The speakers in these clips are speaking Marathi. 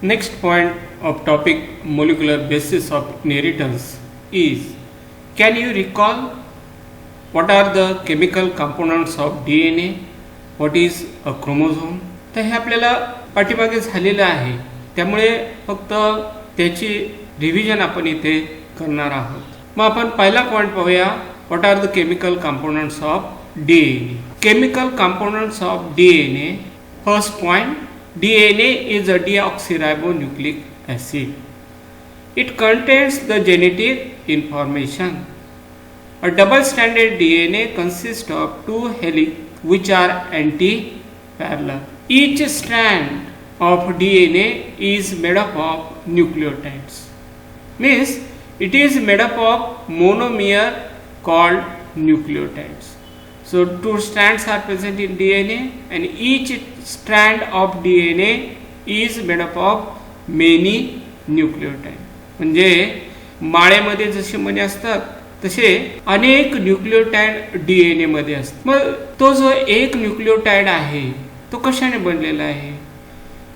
Next point of topic molecular basis of inheritance is, can you recall what are the chemical components of DNA? What is a chromosome? तर हे आपल्याला पाठीमागे झालेलं आहे, त्यामुळे फक्त त्याची रिव्हिजन आपण इथे करणार आहोत. मग आपण पहिला पॉइंट पाहूया, what are the chemical components of DNA. Chemical components of DNA. First point, DNA is a deoxyribonucleic acid. It contains the genetic information. A double-stranded DNA consists of two helices which are anti-parallel. Each strand of DNA is made up of nucleotides. Means it is made up of monomer called nucleotides. So two strands are present in DNA and each strand of DNA is made up of many nucleotides. म्हणजे माळेमध्ये जसे मणी असतात तसे अनेक न्यूक्लियोटाइड DNA मध्ये असतात. मग तो जो एक न्यूक्लियोटाइड आहे तो कशाने बनलेला आहे?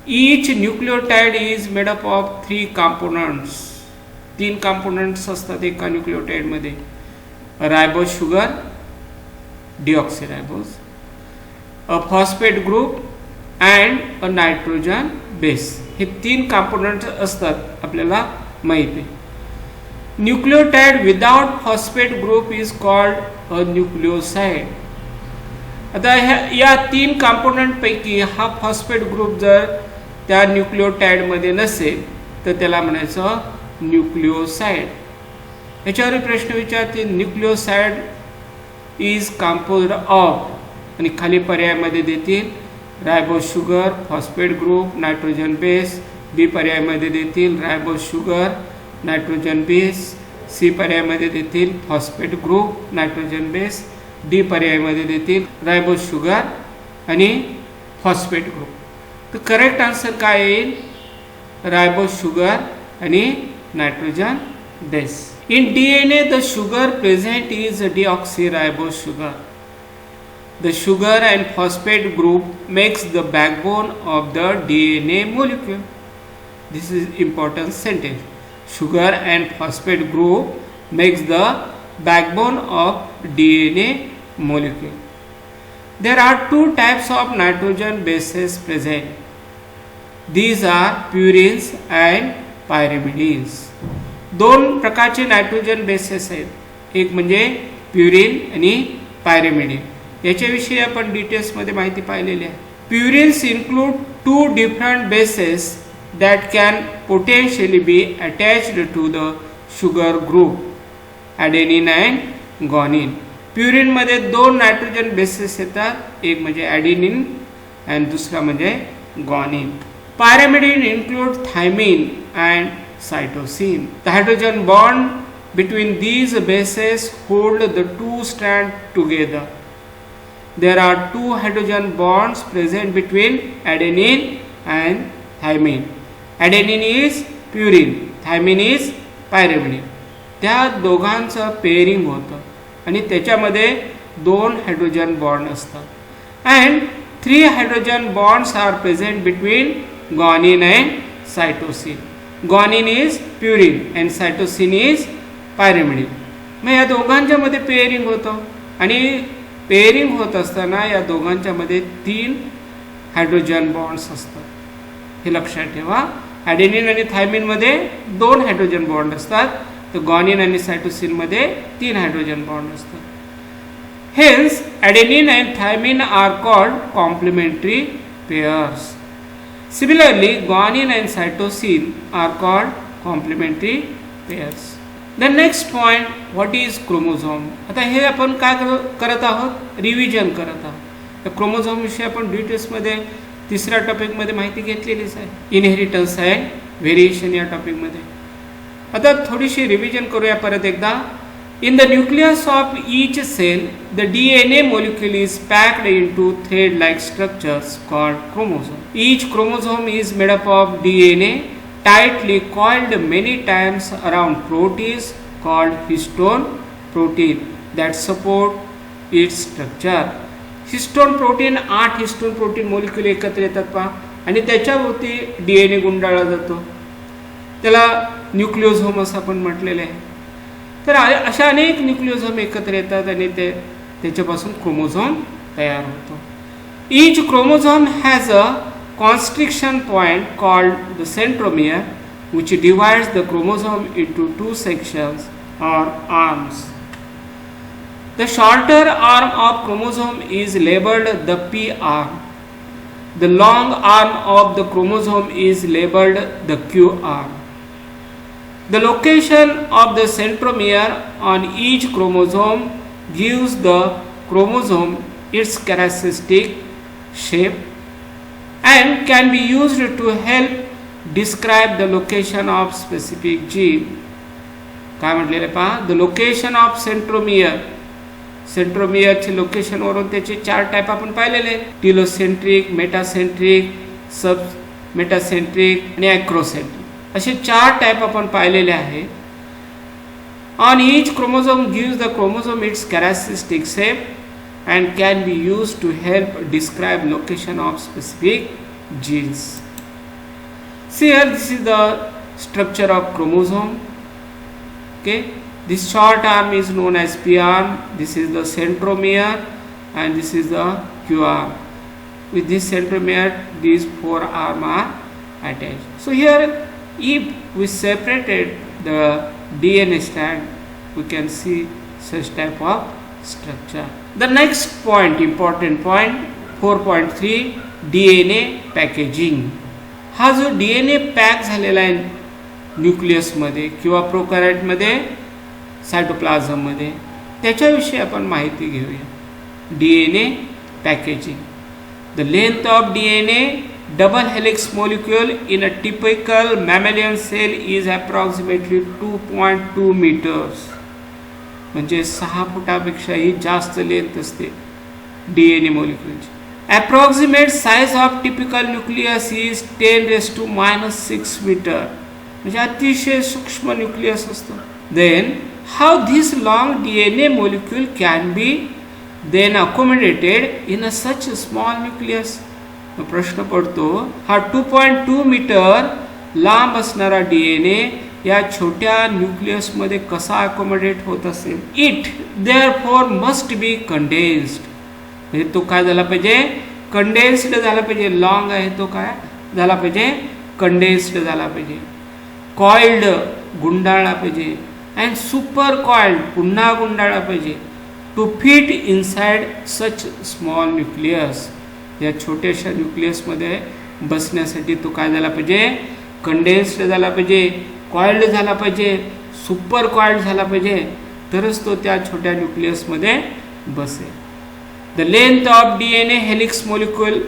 Each nucleotide is made up of 3 components. 3 components असतात एका न्यूक्लियोटाइड मध्ये. रायबोज sugar, deoxyribose, a phosphate group and a nitrogen base. हे 3 कंपोनेंट्स असतात आपल्याला माहित आहे. Nucleotide without phosphate group is called a nucleoside. आता या 3 कंपोनेंट पैकी हा फॉस्फेट ग्रुप जर त्या न्यूक्लियोटाइड मध्ये नसेल तर त्याला म्हणायचं न्यूक्लियोसाइड. याच्यावर प्रश्न विचारते, न्यूक्लियोसाइड इज कंपोज्ड ऑफ, आणि खाली पर्यायामध्ये देतील ribose sugar, phosphate group, nitrogen base. B पर्यायामध्ये देतील ribose sugar, nitrogen base. C पर्यायामध्ये देतील phosphate group, nitrogen base. D पर्यायामध्ये देतील रायबोज शुगर आणि फॉस्फेट ग्रुप. तर करेक्ट आन्सर काय येईल? रायबोज शुगर आणि nitrogen base. In DNA, the sugar present is deoxyribose sugar. The sugar and phosphate group makes the backbone of the DNA molecule. This is important sentence. Sugar and phosphate group makes the backbone of DNA molecule. There are 2 types of nitrogen bases present. These are purines and pyrimidines. 2 प्रकारचे नायट्रोजन बेसेस आहेत, एक म्हणजे प्युरिन आणि पायरिमिडिन. याच्याविषयी आपण डिटेल्समध्ये माहिती पाहिलेली आहे. Purines include 2 different bases that can potentially be attached to the sugar group, adenine and guanine. प्युरिनमध्ये 2 नायट्रोजन बेसेस येतात, एक म्हणजे ॲडेनिन आणि दुसरा म्हणजे guanine. Pyrimidine include thymine and cytosine. The hydrogen bond between these bases hold the 2 strands together. There are 2 hydrogen bonds present between adenine and thymine. Adenine is purine, thymine is pyrimidine. त्या दोघांचं पेअरिंग होतं आणि त्याच्यामध्ये 2 हायड्रोजन बॉन्ड असतात. and 3 hydrogen bonds are present between guanine and cytosine. Guanine is purine and cytosine is pyrimidine. मग या दोघांच्या मध्ये पेअरिंग होतं आणि पेअरिंग होत असताना या दोघांच्या मध्ये 3 हायड्रोजन बॉन्ड्स असतात. हे लक्षात ठेवा. ॲडेनिन आणि थायमिन मध्ये 2 हायड्रोजन बॉन्ड असतात, तर गॉनिन आणि सायटोसिन मध्ये 3 हायड्रोजन बॉन्ड असतात. Hence, adenine and thymine are called complementary pairs. Similarly, guanine and cytosine are called complementary pairs. The next point, what is chromosome? आता हे आपण काय करत आहोत? रिव्हिजन करत आहोत. क्रोमोझोम विषयी आपण डिटेल्समध्ये 3ऱ्या टॉपिकमध्ये माहिती घेतलेलीच आहे. इनहेरिटन्स अँड व्हेरिएशन या टॉपिकमध्ये. आता थोडीशी रिव्हिजन करूया परत एकदा. In the nucleus of each cell, the DNA molecule is packed into thread-like structures called chromosome. Each chromosome is made up of DNA tightly coiled many times around proteins called histone protein that support its structure. Histone protein 8 histone protein molecule एकत्र येतात पहा आणि त्याच्याभोवती DNA गुंडाळला जातो. त्याला न्यूक्लिओझोम असं आपण म्हटलेलं आहे. तर अशा अनेक न्यूक्लिओझोम एकत्र येतात आणि त्याच्यापासून क्रोमोझोम तयार होतो. Each chromosome has a constriction point called the centromere, which divides the chromosome into two sections or arms. The shorter arm of chromosome is labeled the P arm. The long arm of the chromosome is labeled the Q arm. The location of the centromere on each chromosome gives the chromosome its characteristic shape and can be used to help describe the location of specific gene. काय म्हटलेलं पहा, द लोकेशन ऑफ सेंट्रोमियर. सेंट्रोमियरचे लोकेशन वरून त्याचे 4 टाइप आपण पाहिलेले, टिलोसेंट्रिक, मेटासेंट्रिक, सब मेटासेंट्रिक आणि ॲक्रोसेंट्रिक असे 4 टाइप आपण पाहिलेले आहे. On each chromosome gives the chromosome it's characteristic shape and can be used to help describe location of specific genes. See here, this is the structure of chromosome. Okay, this short arm is known as P arm, this is the centromere, and this is the Q arm. With this centromere, these 4 arms are attached. So here, if we separated the DNA strand, we can see such type of structure. The next point, important point, 4.3, DNA packaging. हा जो DNA पॅक झालेला आहे न्यूक्लियसमध्ये किंवा प्रोकॅरियोटमध्ये, सायटोप्लाझममध्ये, त्याच्याविषयी आपण माहिती घेऊया. DNA packaging. The length of DNA double helix molecule in a typical mammalian cell is approximately 2.2 meters. म्हणजे 6 फुटापेक्षाही जास्त लेंथ असते DNA मॉलिक्युलची. Approximate size of typical nucleus is 10⁻⁻⁶ metre, म्हणजे अतिशय सूक्ष्म न्यूक्लियस असतो. Then how this long DNA molecule can be then accommodated in a such small nucleus. प्रश्न पडतो, हा 2.2 मीटर लांब असणारा DNA या छोट्या न्यूक्लियसमध्ये कसा अकोमोडेट होत असेल. It therefore must be condensed, म्हणजे तो काय झाला पाहिजे, कंडेन्स्ड झाला पाहिजे. लॉंग आहे तो काय झाला पाहिजे, कंडेन्स्ड झाला पाहिजे. कॉइल्ड गुंडाळला पाहिजे, अँड सुपर कॉइल्ड पुन्हा गुंडाळला पाहिजे. To fit inside such small nucleus, या छोट्याशा न्यूक्लियसमध्ये बसण्यासाठी तो काय झाला पाहिजे, कंडेन्स्ड झाला पाहिजे, कॉइल्ड झाला पाहिजे, सुपर कॉइल्ड झाला पाहिजे, तरच तो त्या छोट्या न्यूक्लियसमध्ये बसेल. The length of DNA helix molecule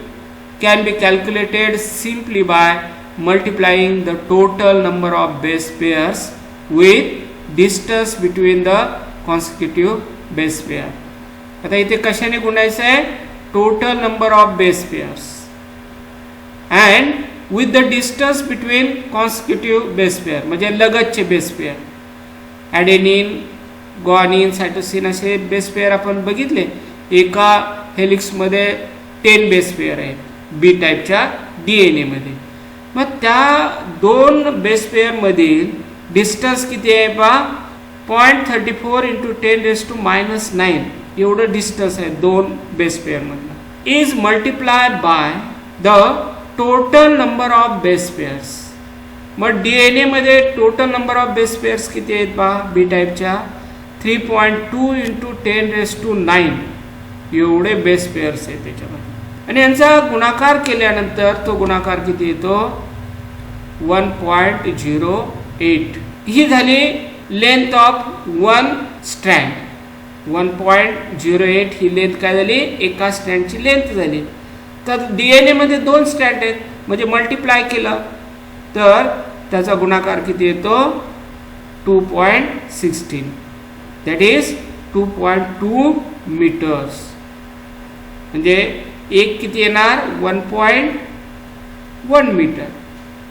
can be calculated simply by multiplying the total number of base pairs with distance between the consecutive base pair. आता इथे कशाने गुणायचं आहे, total number of base pairs and with the distance between consecutive base pair, म्हणजे लगतचे base pair. Adenine, guanine, cytosine असे बेस पेअर आपण बघितले. एका हेलिक्समध्ये 10 बेस पेअर आहेत बी टाईपच्या DNA मध्ये. मग त्या 2 बेस पेअरमधील डिस्टन्स किती आहे पहा, 0.34 × 10⁻⁹ एवढं डिस्टन्स आहे 2 बेस पेअरमधलं. Is multiply by the total number of base pairs. मग DNA मध्ये total number of base pairs किती आहेत पहा, बी टाईपच्या 3.2 × 10⁹ एवढे बेस पेअर्स आहेत त्याच्यामध्ये. आणि यांचा गुणाकार केल्यानंतर तो गुणाकार किती येतो, 1.08. ही झाली length of 1 strand. 1.08 he length काय झाली, एका स्ट्रँडची लेंथ झाली. तर DNA मध्ये 2 स्ट्रँड आहेत, म्हणजे मल्टिप्लाय केलं तर त्याचा गुणाकार किती येतो, 2.16. That is 2.2 metres. म्हणजे एक किती येणार, 1.1 मीटर,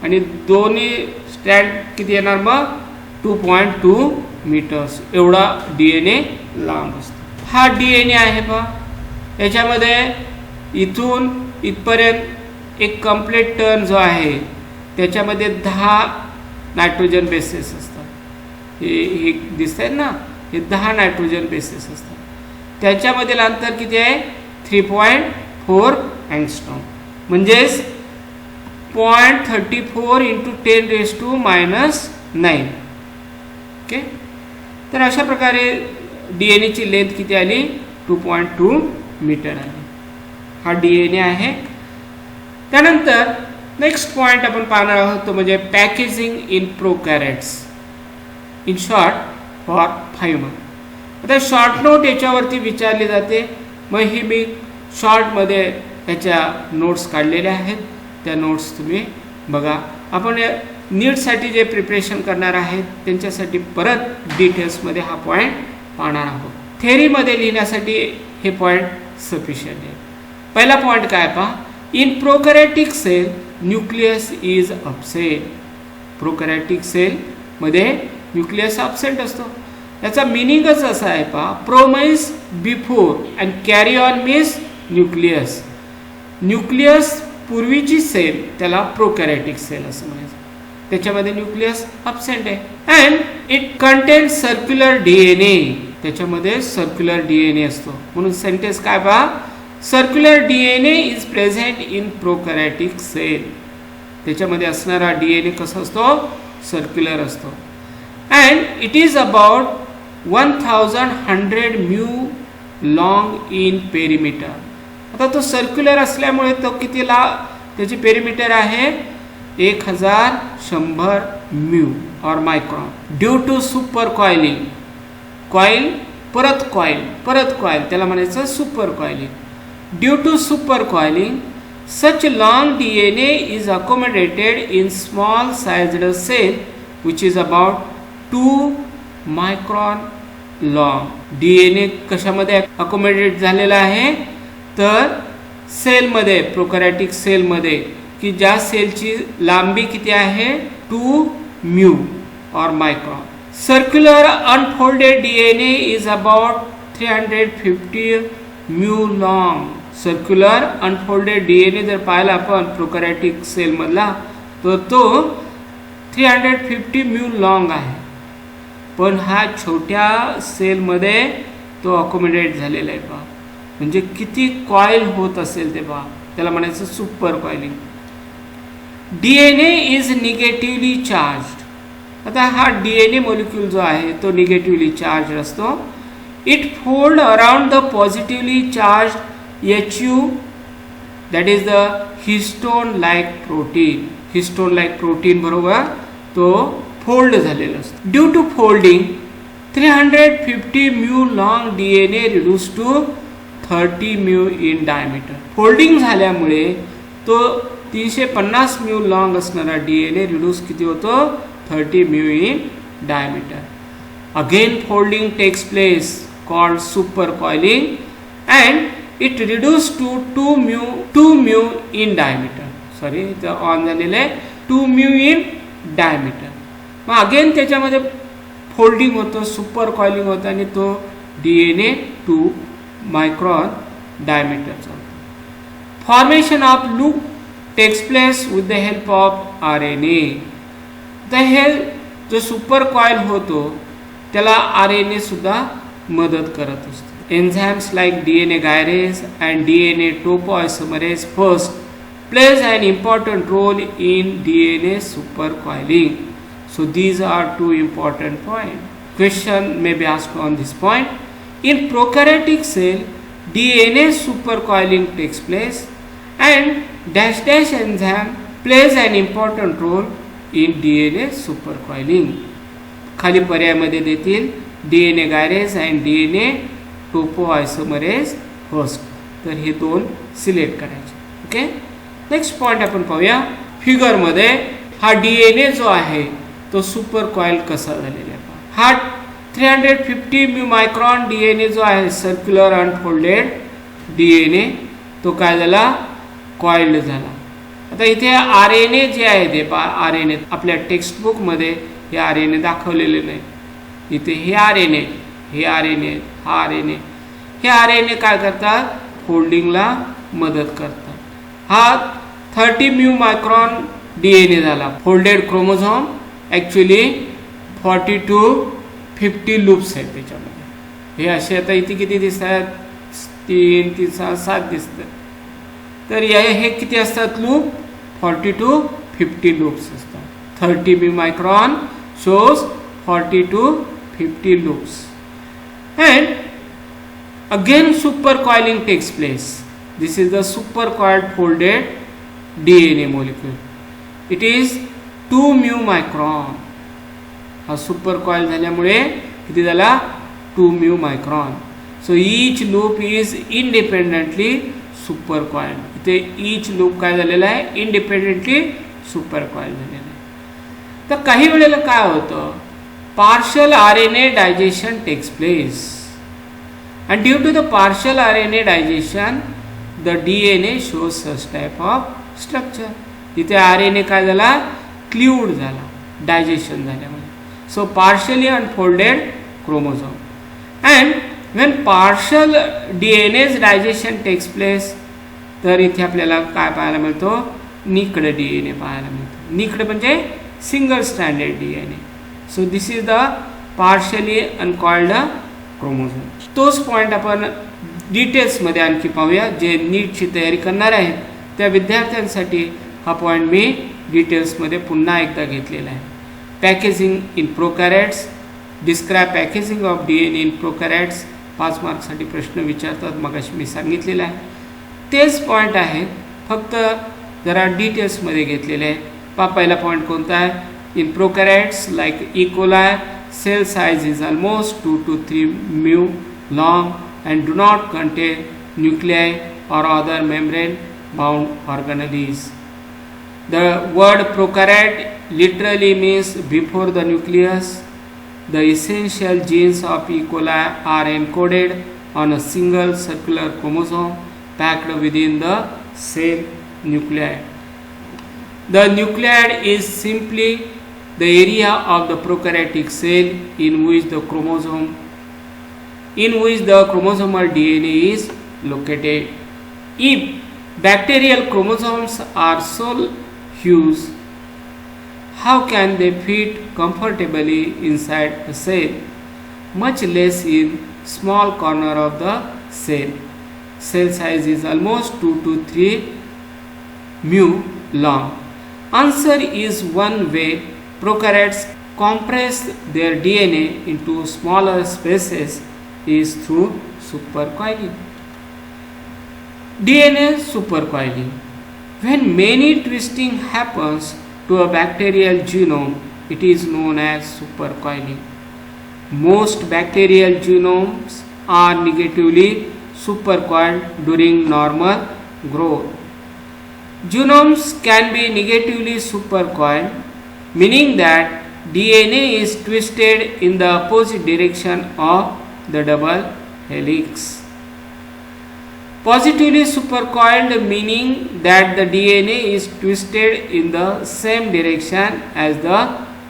आणि दोन्ही स्ट्रँड किती येणार मग 2.2 मीटर्स. एवढा DNA लांब असतो. हा DNA आहे पहा, याच्यामध्ये इथून इथपर्यंत एक कंप्लीट टर्न जो आहे त्याच्यामध्ये 10 नायट्रोजन बेसेस असतात. हे दिसत आहेत ना, हे 10 नायट्रोजन बेसेस असतात. त्याच्यामधील अंतर किती आहे? 3.4 अँगस्ट्रॉम, म्हणजेच 0.34 इंटू 10⁻⁹. ओके, तर अशा प्रकारे DNA ची लेंथ किती आली? 2.2 मीटर आली. हा DNA आहे. त्यानंतर नेक्स्ट पॉइंट आपण पाहणार आहोत तो म्हणजे packaging in prokaryotes, in short for 5 month. आता शॉर्ट नोट याच्यावरती विचारली जाते. मग ही मी शॉर्टमध्ये याच्या नोट्स काढलेल्या आहेत, त्या नोट्स तुम्ही बघा. आपण नीटसाठी जे प्रिपरेशन करणार आहेत त्यांच्यासाठी परत डिटेल्समध्ये हा पॉईंट पाहणार आहोत. थेअरीमध्ये लिहिण्यासाठी हे पॉईंट सफिशियंट आहे. पहिला पॉईंट काय पहा, in prokaryotic cell nucleus is absent. Prokaryotic सेलमध्ये न्यूक्लियस अबसेंट असतो. याचा मिनिंगच असा आहे पहा, pro means before and karyon means nucleus. Nucleus पूर्वीची सेल त्याला प्रोकॅरियोटिक सेल असं म्हणायचं. त्याच्यामध्ये न्यूक्लियस अबसेंट आहे. And it contain circular DNA. त्याच्यामध्ये सर्क्युलर DNA असतो. म्हणून सेंटेन्स काय पहा, circular DNA is present in prokaryotic cell. त्याच्यामध्ये असणारा DNA कसा असतो? सर्क्युलर असतो. And it is about 1100 mu long in perimeter. आता तो सर्क्युलर असल्यामुळे तो कितीला त्याची पेरिमीटर आहे? 1100 म्यू और micron. Due to super coiling, coil परत कॉइल परत कॉइल, त्याला म्हणायचं super coiling. Due to super coiling such long DNA is accommodated in small sized cell which is about 2 micron long. DNA कशामध्ये अकोमोडेट झालेला आहे? तर सेलमध्ये, प्रोकॅरियोटिक सेलमध्ये, की ज्या सेलची लांबी किती आहे? 2 म्यू और micron. Circular unfolded DNA is about 350 mu long. Circular unfolded DNA जर पाहिला आपण प्रोकॅरियोटिक सेलमधला तर तो 350 म्यू लॉंग आहे. पण हा छोट्या सेलमध्ये तो अकोमोडेट झालेला आहे पहा. म्हणजे किती कॉइल होत असेल ते पहा, त्याला म्हणायचं super coiling. DNA is negatively charge. आता हा DNA मॉलिक्यूल जो आहे तो निगेटिव्हली चार्ज असतो. It fold around the positively charge HU, that is the histone like protein. Histone like protein बरोबर तो फोल्ड झालेला असतो. Due to folding 350 mu long DNA reduce to 30 mu in diameter. Folding झाल्यामुळे तो 350 म्यू लॉंग असणारा DNA रिड्यूस किती होतो? 30 mu in diameter. Again folding takes place called super coiling and it reduce to 2 mu in diameter. Sorry, इथं ऑन झालेलं आहे 2 म्यू इन डायमीटर. मग अगेन त्याच्यामध्ये फोल्डिंग होतं, सुपर कॉइलिंग होतं आणि तो DNA 2 मायक्रॉन डायमीटरचा होतो. Formation of loop takes place with the help of RNA. तर हे जो सुपर कॉइल होतो त्याला RNA सुद्धा मदत करत असतो. Enzymes like DNA gyrase and DNA topoisomerase first plays an important role in DNA supercoiling. So these are two important points. Question may be asked on this point. In prokaryotic cell, DNA supercoiling takes place and dash enzyme plays an important role in DNA supercoiling. खाली पर्यायामध्ये देतील DNA gyrase and DNA topoisomerase first. तर हे दोन सिलेक्ट करायचे. ओके, नेक्स्ट पॉइंट आपण पाहूया. फिगरमध्ये हा DNA जो आहे तो सुपर कॉइल कसा झालेला आहे. हा 350 म्यू मायक्रॉन DNA जो आहे सर्क्युलर अनफोल्डेड DNA तो काय झाला? कॉइल्ड झाला. आता इथे RNA जे आहे ते RNA आपल्या टेक्स्टबुकमध्ये हे RNA दाखवलेले नाही. इथे हे RNA, हे RNA, हा RNA. हे RNA काय करतात? फोल्डिंगला मदत करतात. हा 30 म्यू मायक्रॉन DNA झाला. Folded chromosome actually 40 to 50 loops आहेत त्याच्यामध्ये. हे असे आता इथे किती दिसतात, 3 3 6 7 दिसतात. तर हे किती असतात लूप, 40 to 50 लूप्स असतात. 30 mu micron shows 40 to 50 loops. And again supercoiling takes place. This is the supercoiled folded DNA molecule. It is 2 mu micron. हा supercoiled झाल्यामुळे किती झाला, 2 mu micron. So each loop is independently supercoiled. इथे each loop काय झालेला आहे, independently supercoiled झालेला आहे. तर काही वेळेला काय होतं, partial RNA digestion takes place, and due to the partial RNA digestion the DNA shows such type of structure. इथे RNA काय झाला, क्ल्यूड झाला डायजेशन झाल्यामुळे. So partially unfolded chromosome. And when partial DNA's digestion takes place, तर इथे आपल्याला काय पाहायला मिळतो, निकड DNA पाहायला मिळतो. निकड म्हणजे single stranded DNA. So this is the partially uncoiled chromosome. तोच पॉईंट आपण डिटेल्समध्ये आणखी पाहूया. जे नीटची तयारी करणार आहेत त्या विद्यार्थ्यांसाठी हा पॉईंट मी डिटेल्समध्ये पुन्हा एकदा घेतलेला आहे. Packaging in prokaryotes, describe packaging of DNA in prokaryotes. 5 मार्क्ससाठी प्रश्न विचारतात, मगाशी मी सांगितलेलं आहे. तेच पॉईंट आहेत, फक्त जरा डिटेल्समध्ये घेतलेले आहेत. पहिला पॉईंट कोणता आहे, in prokaryotes like E. coli, cell size is almost 2 to 3 mu long and do not contain nuclei or other membrane bound organelles. The word prokaryote literally means before the nucleus. The essential genes of E. coli are encoded on a single circular chromosome packed within the cell nuclei. The nucleus is simply the area of the prokaryotic cell in which the chromosomal DNA is located. If bacterial chromosomes are so huge, how can they fit comfortably inside a cell, much less in small corner of the cell? Cell size is almost 2 to 3 mu long. Answer is one way prokaryotes compress their DNA into smaller spaces is through supercoiling. DNA supercoiling. When many twisting happens to a bacterial genome, it is known as supercoiling. Most bacterial genomes are negatively supercoiled during normal growth. Genomes can be negatively supercoiled, meaning that DNA is twisted in the opposite direction of the double helix. Positively supercoiled, meaning that the DNA is twisted in the same direction as the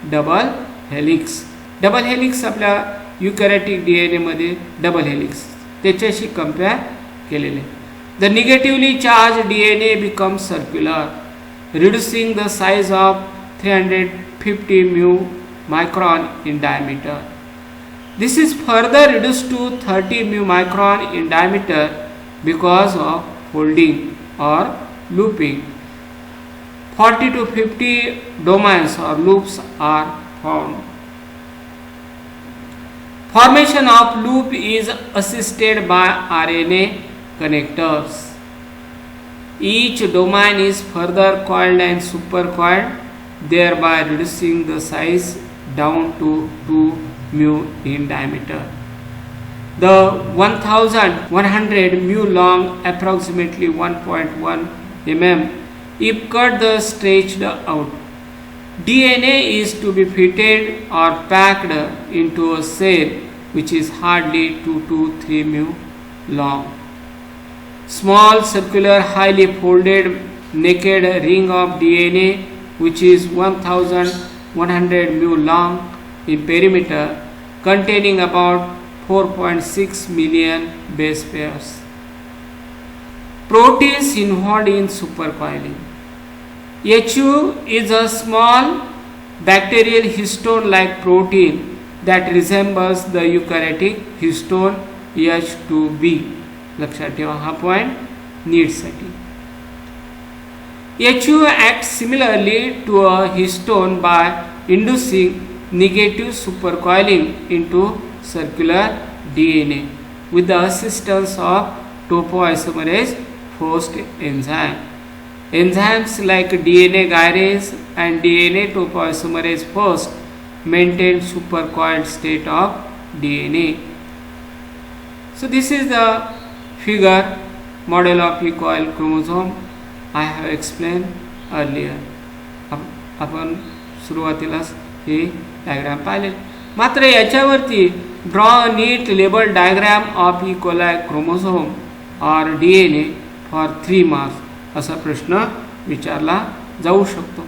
double helix. Double helix आपल्या युकॅरियोटिक DNA मध्ये डबल हेलिक्स त्याच्याशी कंपेअर केलेले. The negatively charged DNA becomes circular, reducing the size of 350 mu micron in diameter. This is further reduced to 30 mu micron in diameter because of folding or looping. 40 to 50 domains or loops are found. Formation of loop is assisted by RNA connectors. Each domain is further coiled and supercoiled, thereby reducing the size down to 2 mu in diameter. The 1100 mu long, approximately 1.1 mm, if cut the stretched out. DNA is to be fitted or packed into a cell which is hardly 2 to 3 mu long. Small circular highly folded naked ring of DNA which is 1100 mu long in perimeter, containing about 4.6 million base pairs. Proteins involved in supercoiling. HU is a small bacterial histone-like protein that resembles the eukaryotic histone H2B. लक्षात ठेवा हा point नीटसाठी. HU acts similarly to a histone by inducing negative supercoiling into circular DNA with the assistance of topoisomerase forced enzyme. Enzymes like DNA gyrase and DNA topoisomerase first maintain supercoiled state of DNA. So this is the figure model of E-coil chromosome I have explained earlier. आपण सुरुवातीलाच हे डायग्राम पाहिले. मात्र याच्यावरती draw NEET label diagram of E. coli chromosome और DNA फॉर 3 मार्क्स असा प्रश्न विचारला जाऊ शकतो.